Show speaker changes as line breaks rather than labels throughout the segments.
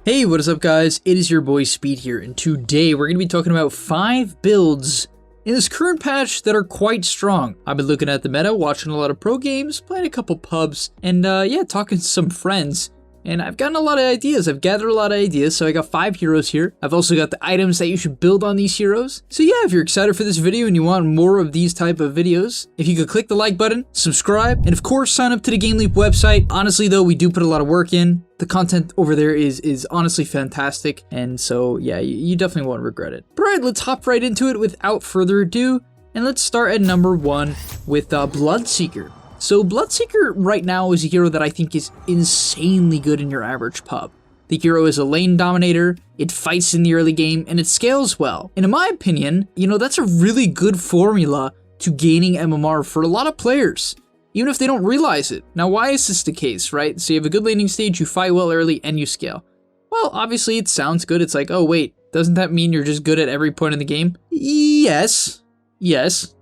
Hey, what is up guys? It is your boy Speed here, and today we're going to be talking about 5 builds in this current patch that are quite strong. I've been looking at the meta, watching a lot of pro games, playing a couple pubs, and yeah, talking to some friends. And I've gotten a lot of ideas. I've gathered a lot of ideas, so I got 5 heroes here. I've also got the items that you should build on these heroes. So yeah, if you're excited for this video and you want more of these type of videos, if you could click the like button, subscribe, and of course sign up to the gameleap website. Honestly though, we do put a lot of work in. The content over there is honestly fantastic, and so yeah, you definitely won't regret it. But alright, let's hop right into it without further ado, and let's start at number 1 with BLOODSEEKER. So BLOODSEEKER right now is a hero that I think is insanely good in your average pub. The hero is a lane dominator, it fights in the early game, and it scales well. And in my opinion, you know, that's a really good formula to gaining MMR for a lot of players, even if they don't realize it. Now, why is this the case, right? So you have a good laning stage, you fight well early, and you scale. Well, obviously it sounds good. It's like, oh wait, doesn't that mean you're just good at every point in the game? Yes.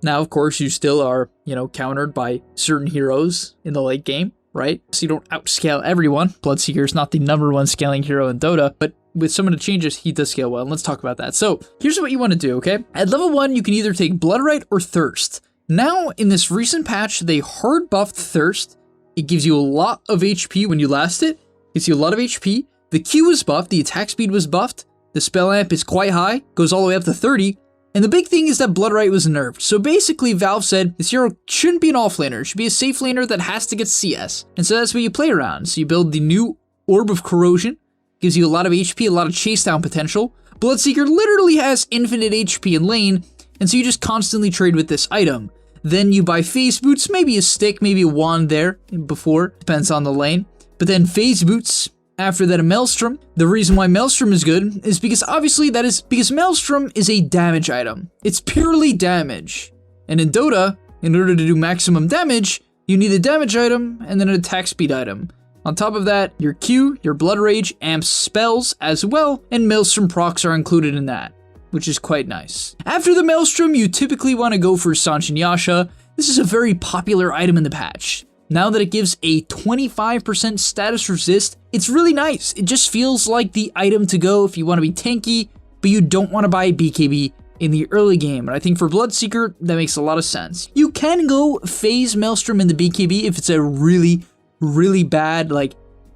Now, of course, you still are, you know, countered by certain heroes in the late game, right? So you don't outscale everyone. BLOODSEEKER is not the #1 scaling hero in Dota, but with some of the changes, he does scale well, and let's talk about that. So here's what you want to do, okay? At level 1, you can either take Bloodright or Thirst. Now, in this recent patch, they hard buffed Thirst. It gives you a lot of HP when you last it. Gives you a lot of HP. The Q was buffed, the attack speed was buffed, the spell amp is quite high, goes all the way up to 30. And the big thing is that Bloodright was nerfed. So basically, Valve said this hero shouldn't be an offlaner. It should be a safe laner that has to get CS. And so that's what you play around. So you build the new Orb of Corrosion. Gives you a lot of HP, a lot of chase down potential. BLOODSEEKER literally has infinite HP in lane. And so you just constantly trade with this item. Then you buy phase boots, maybe a stick, maybe a wand there before. Depends on the lane. But then phase boots. After that, a Maelstrom. The reason why Maelstrom is good is because obviously because Maelstrom is a damage item. It's purely damage. And in Dota, in order to do maximum damage, you need a damage item and then an attack speed item. On top of that, your Q, your Blood Rage, amps spells as well, and Maelstrom procs are included in that, which is quite nice. After the Maelstrom, you typically want to go for Sanch Yasha. This is a very popular item in the patch. Now that it gives a 25% status resist, it's really nice. It just feels like the item to go if you want to be tanky, but you don't want to buy a BKB in the early game. And I think for BLOODSEEKER, that makes a lot of sense. You can go phase Maelstrom in the BKB if it's a really bad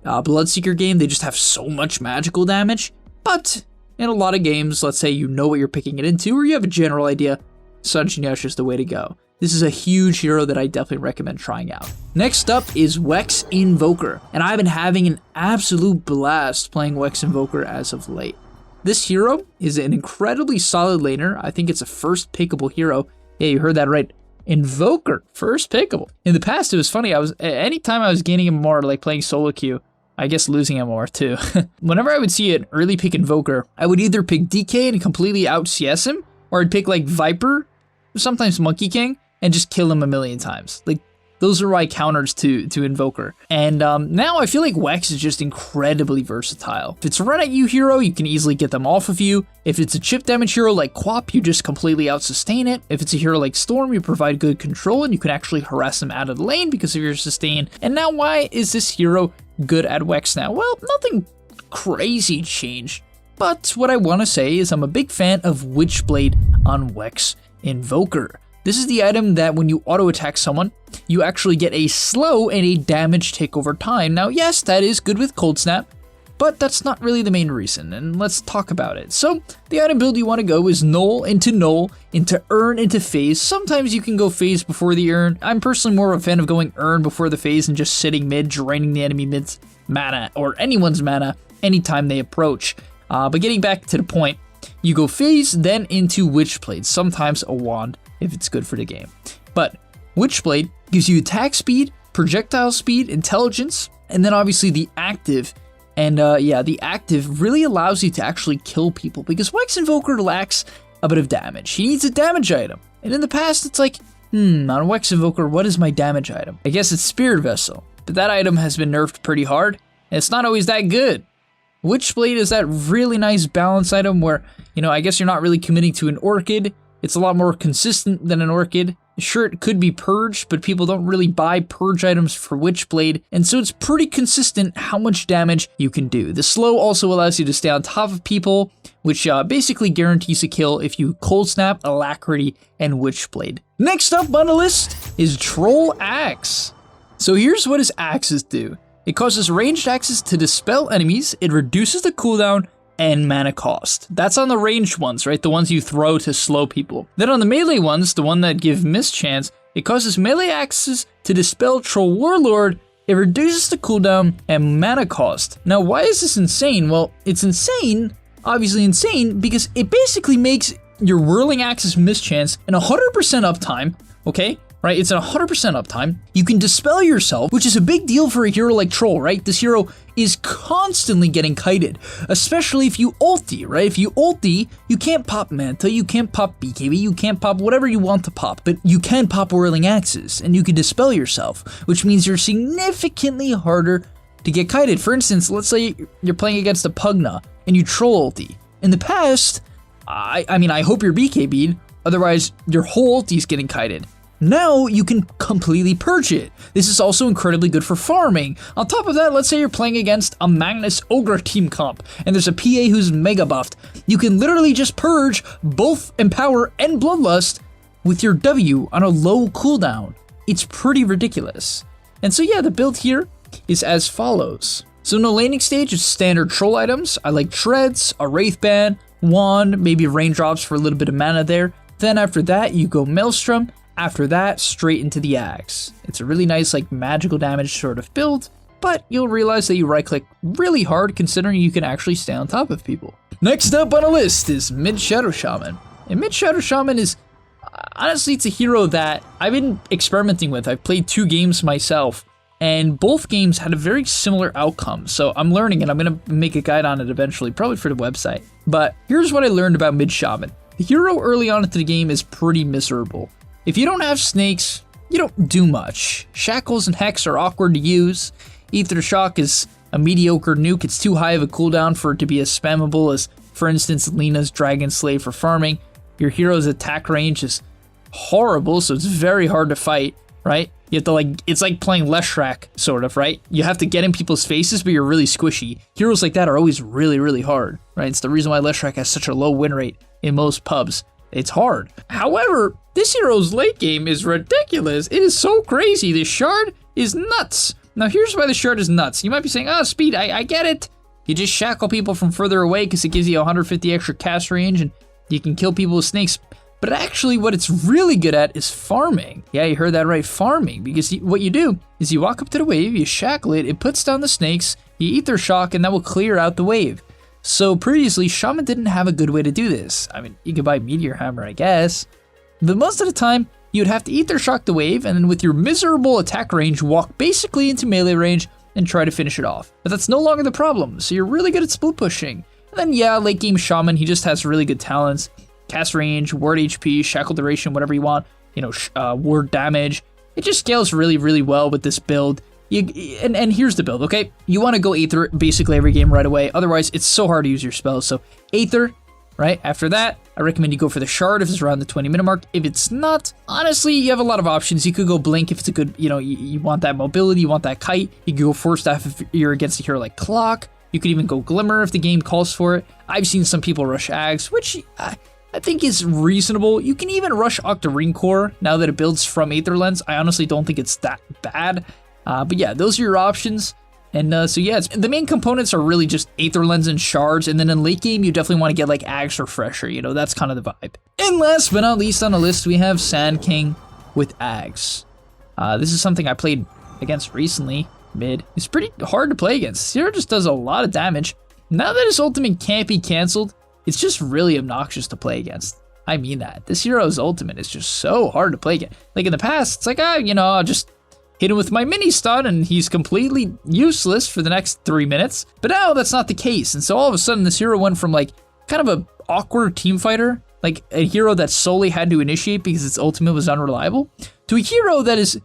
BLOODSEEKER game. They just have so much magical damage. But in a lot of games, let's say you know what you're picking it into, or you have a general idea, Sanch Yasha is the way to go. This is a huge hero that I definitely recommend trying out. Next up is Wex INVOKER, and I've been having an absolute blast playing Wex INVOKER as of late. This hero is an incredibly solid laner. I think it's a first pickable hero. Yeah, you heard that right. INVOKER, first pickable. In the past, it was funny. Anytime I was gaining MMR, like playing solo queue, I guess losing MMR too. Whenever I would see an early pick INVOKER, I would either pick DK and completely out CS him, or I'd pick like Viper, sometimes Monkey King, and just kill him a million times. Like, those are my counters to INVOKER. And now I feel like Wex is just incredibly versatile. If it's a run at you hero, you can easily get them off of you. If it's a chip damage hero like Quap, you just completely out-sustain it. If it's a hero like Storm, you provide good control and you can actually harass them out of the lane because of your sustain. And now why is this hero good at Wex now? Well, nothing crazy changed. But what I want to say is I'm a big fan of Witchblade on Wex INVOKER. This is the item that when you auto-attack someone, you actually get a slow and a damage tick over time. Now, yes, that is good with Cold Snap, but that's not really the main reason, and let's talk about it. So, the item build you want to go is Null, into Urn, into Phase. Sometimes you can go Phase before the Urn. I'm personally more of a fan of going Urn before the Phase and just sitting mid, draining the enemy mid's mana, or anyone's mana, anytime they approach. But getting back to the point, you go Phase, then into Witchblade, sometimes a wand, if it's good for the game. But Witchblade gives you attack speed, projectile speed, intelligence, and then obviously the active. And yeah, the active really allows you to actually kill people because Wex INVOKER lacks a bit of damage. He needs a damage item. And in the past, it's like, on Wex INVOKER, what is my damage item? I guess it's Spirit Vessel, but that item has been nerfed pretty hard, and it's not always that good. Witchblade is that really nice balance item where, you know, I guess you're not really committing to an Orchid. It's a lot more consistent than an Orchid. Sure, it could be purged, but people don't really buy purge items for Witchblade, and so it's pretty consistent how much damage you can do. The slow also allows you to stay on top of people, which basically guarantees a kill if you Cold Snap, Alacrity, and Witchblade. Next up on the list is Troll AGHS. So here's what his axes do. It causes ranged axes to dispel enemies, it reduces the cooldown, and mana cost. That's on the ranged ones, right? The ones you throw to slow people. Then on the melee ones, the one that give mischance, it causes melee axes to dispel Troll Warlord, it reduces the cooldown and mana cost. Now, why is this insane? Well, it's insane, obviously insane, because it basically makes your Whirling Axe's mischance an 100% uptime, okay? Right, it's at 100% uptime. You can dispel yourself, which is a big deal for a hero like Troll, right? This hero is constantly getting kited, especially if you ulti, right? If you ulti, you can't pop Manta, you can't pop BKB, you can't pop whatever you want to pop, but you can pop Whirling Axes, and you can dispel yourself, which means you're significantly harder to get kited. For instance, let's say you're playing against a Pugna, and you Troll ulti. In the past, I mean, I hope you're BKB'd, otherwise your whole ulti is getting kited. Now you can completely purge it. This is also incredibly good for farming. On top of that, let's say you're playing against a Magnus Ogre team comp, and there's a PA who's mega buffed. You can literally just purge both Empower and Bloodlust with your W on a low cooldown. It's pretty ridiculous. And so yeah, the build here is as follows. So no laning stage is standard troll items. I like Treads, a Wraithband, Wand, maybe raindrops for a little bit of mana there. Then after that, you go Maelstrom. After that, straight into the AGHS. It's a really nice, like, magical damage sort of build, but you'll realize that you right-click really hard considering you can actually stay on top of people. Next up on the list is Mid-Shadow Shaman. And Mid-Shadow Shaman is, honestly, it's a hero that I've been experimenting with. I've played 2 games myself, and both games had a very similar outcome, so I'm learning and I'm gonna make a guide on it eventually, probably for the website. But here's what I learned about Mid-Shaman. The hero early on into the game is pretty miserable. If you don't have snakes, you don't do much. Shackles and Hex are awkward to use. Aether Shock is a mediocre nuke. It's too high of a cooldown for it to be as spammable as, for instance, Lena's Dragon Slave for farming. Your hero's attack range is horrible, so it's very hard to fight, right? You have to, like, it's like playing Leshrac, sort of, right? You have to get in people's faces, but you're really squishy. Heroes like that are always really, really hard, right? It's the reason why Leshrac has such a low win rate in most pubs. It's hard. However, this hero's late game is ridiculous. It is so crazy. The shard is nuts. Now here's why the shard is nuts. You might be saying, oh, speed, I get it. You just shackle people from further away because it gives you 150 extra cast range and you can kill people with snakes. But actually what it's really good at is farming. Yeah, you heard that right, farming. Because what you do is you walk up to the wave, you shackle it, it puts down the snakes, you Aether Shock, and that will clear out the wave. So previously, Shaman didn't have a good way to do this. I mean, you could buy Meteor Hammer, I guess. But most of the time, you'd have to Aether Shock the wave, and then with your miserable attack range, walk basically into melee range and try to finish it off. But that's no longer the problem, so you're really good at split pushing. And then yeah, late game Shaman, he just has really good talents. Cast range, ward HP, shackle duration, whatever you want. You know, ward damage. It just scales really, really well with this build. And here's the build, okay? You want to go Aether basically every game right away. Otherwise, it's so hard to use your spells. So Aether, right? After that, I recommend you go for the shard if it's around the 20-minute mark. If it's not, honestly, you have a lot of options. You could go Blink if it's a good, you know, you want that mobility, you want that kite. You could go Force Staff if you're against a hero like Clock. You could even go Glimmer if the game calls for it. I've seen some people rush AGHS, which I think is reasonable. You can even rush Octarine Core now that it builds from Aether Lens. I honestly don't think it's that bad. But yeah, those are your options. And so yeah, the main components are really just Aether Lens and shards. And then in late game, you definitely want to get like AGHS Refresher. You know, that's kind of the vibe. And last but not least on the list, we have Sand King with AGHS. This is something I played against recently, mid. It's pretty hard to play against. Hero just does a lot of damage. Now that his ultimate can't be cancelled, it's just really obnoxious to play against. I mean that. This hero's ultimate is just so hard to play against. Like in the past, it's like, you know, I'll just hit him with my mini stun and he's completely useless for the next 3 minutes. But now that's not the case. And so all of a sudden this hero went from like kind of a awkward team fighter, like a hero that solely had to initiate because its ultimate was unreliable, to a hero that is,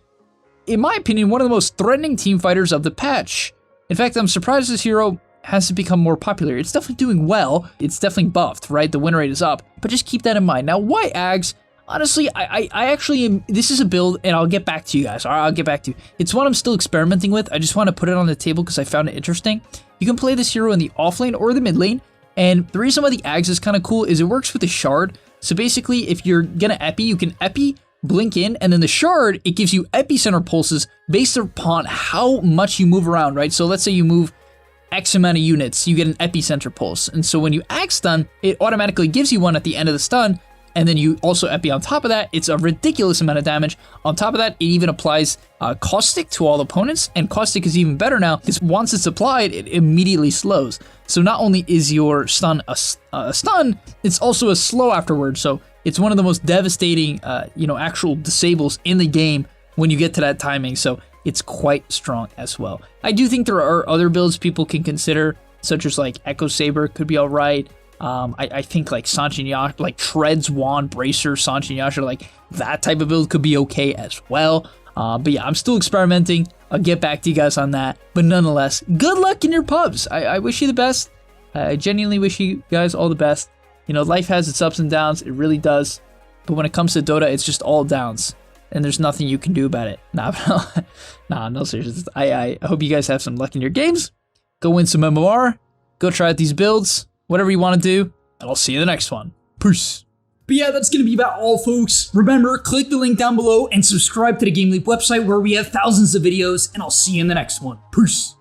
in my opinion, one of the most threatening team fighters of the patch. In fact, I'm surprised this hero hasn't become more popular. It's definitely doing well. It's definitely buffed, right? The win rate is up, but just keep that in mind. Now, why AGHS? Honestly, I actually am, this is a build, and I'll get back to you guys. All right, I'll get back to you. It's one I'm still experimenting with. I just want to put it on the table because I found it interesting. You can play this hero in the off lane or the mid lane, and the reason why the AGHS is kind of cool is it works with the shard. So basically, if you're gonna epi, you can epi, blink in, and then the shard, it gives you epicenter pulses based upon how much you move around, right? So let's say you move X amount of units, you get an epicenter pulse. And so when you AGHS stun, it automatically gives you one at the end of the stun, and then you also epi on top of that. It's a ridiculous amount of damage. On top of that, it even applies caustic to all opponents, and caustic is even better now because once it's applied, it immediately slows. So not only is your stun a stun, it's also a slow afterwards. So it's one of the most devastating, actual disables in the game when you get to that timing. So it's quite strong as well. I do think there are other builds people can consider, such as like Echo Saber could be all right. I think like Sanjin Yasha, like Treads, Wand, Bracer, Sanjin Yasha, like that type of build could be okay as well. But yeah, I'm still experimenting. I'll get back to you guys on that. But nonetheless, good luck in your pubs. I wish you the best. I genuinely wish you guys all the best. You know, life has its ups and downs. It really does. But when it comes to Dota, it's just all downs. And there's nothing you can do about it. No, seriously. I hope you guys have some luck in your games. Go win some MMR. Go try out these builds. Whatever you want to do, and I'll see you in the next one. Peace. But yeah, that's going to be about all, folks. Remember, click the link down below and subscribe to the gameleap website where we have thousands of videos, and I'll see you in the next one. Peace.